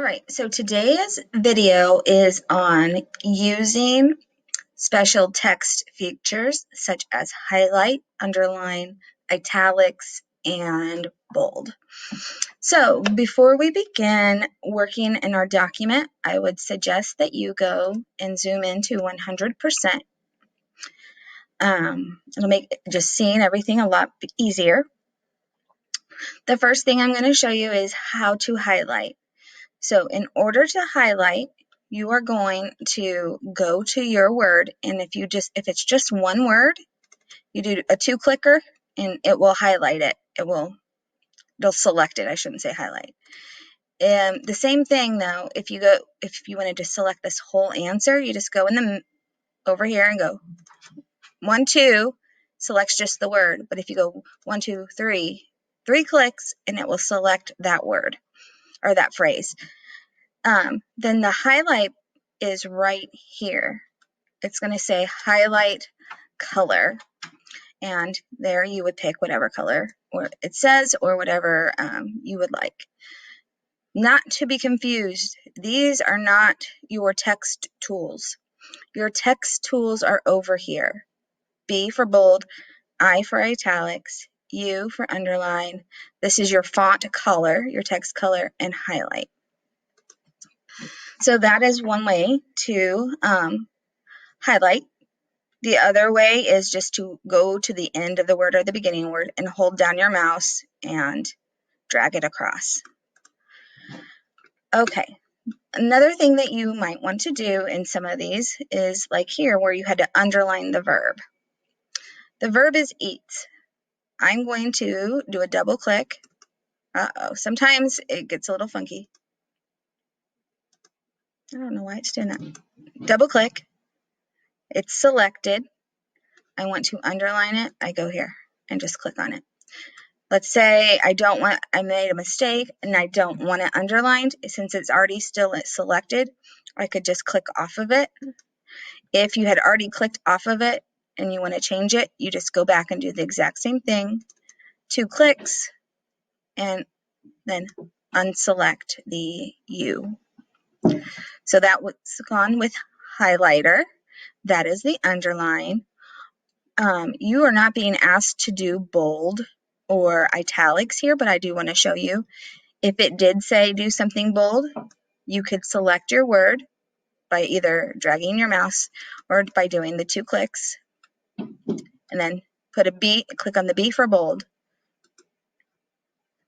right, so today's video is on using special text features such as highlight, underline, italics, and bold. So before we begin working in our document, I would suggest that you go and zoom into 100%. It'll make just seeing everything a lot easier. The first thing I'm going to show you is how to highlight. So in order to highlight, you are going to go to your word, and if it's just one word, you do a two-clicker and it will highlight it. It'll select it. I shouldn't say highlight. The same thing though, if you wanted to select this whole answer, you just go over here and go 1, 2, selects just the word. But if you go 1, 2, 3, 3 clicks, and it will select that word or that phrase. Then the highlight is right here. It's going to say highlight color, and there you would pick whatever color or it says or whatever you would like. Not to be confused, these are not your text tools. Your text tools are over here. B for bold, I for italics, U for underline. This is your font color, your text color, and highlight. So that is one way to highlight. The other way is just to go to the end of the word or the beginning word and hold down your mouse and drag it across. Okay, another thing that you might want to do in some of these is like here where you had to underline the verb. The verb is eat. I'm going to do a double click. Sometimes it gets a little funky. I don't know why it's doing that. Double click. It's selected. I want to underline it. I go here and just click on it. Let's say I made a mistake and I don't want it underlined. Since it's already still selected, I could just click off of it. If you had already clicked off of it and you want to change it, you just go back and do the exact same thing. 2 clicks and then unselect the U. So that was gone with highlighter. That is the underline. You are not being asked to do bold or italics here, but I do want to show you. If it did say do something bold, you could select your word by either dragging your mouse or by doing the 2 clicks, and then click on the B for bold.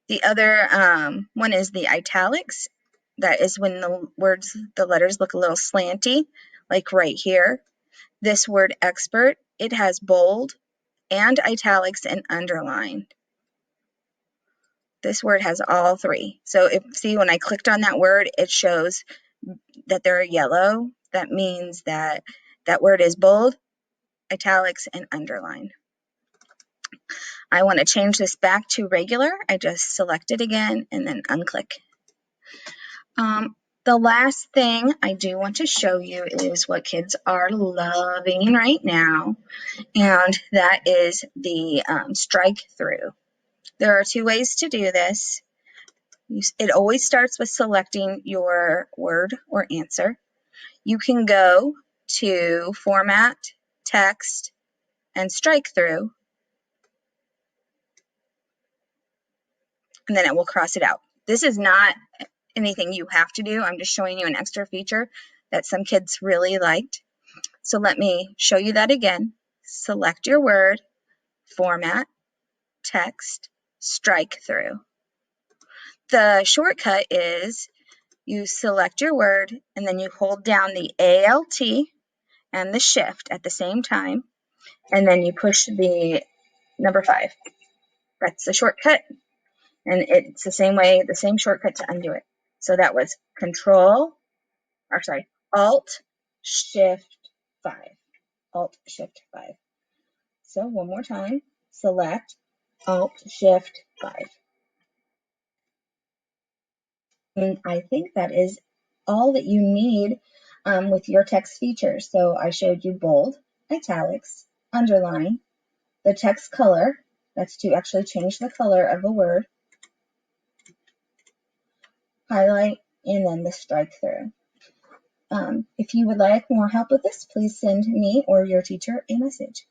The other one is the italics. That is when the letters look a little slanty, like right here. This word expert, it has bold and italics and underline. This word has all 3. So see when I clicked on that word, it shows that they're yellow. That means that word is bold, italics, and underline. I want to change this back to regular. I just select it again and then unclick. The last thing I do want to show you is what kids are loving right now, and that is the strike-through. There are 2 ways to do this. It always starts with selecting your word or answer. You can go to Format, Text, and Strike-through, and then it will cross it out. This is not anything you have to do. I'm just showing you an extra feature that some kids really liked. So let me show you that again. Select your word, Format, Text, Strike-through. The shortcut is you select your word and then you hold down the Alt and the Shift at the same time, and then you push the number 5. That's the shortcut, and it's the same way, the same shortcut to undo it. So that was Alt, Shift, 5. Alt, Shift, 5. So one more time, select, Alt, Shift, 5. And I think that is all that you need with your text features. So I showed you bold, italics, underline, the text color, that's to actually change the color of a word, highlight, and then the strike through. If you would like more help with this, please send me or your teacher a message.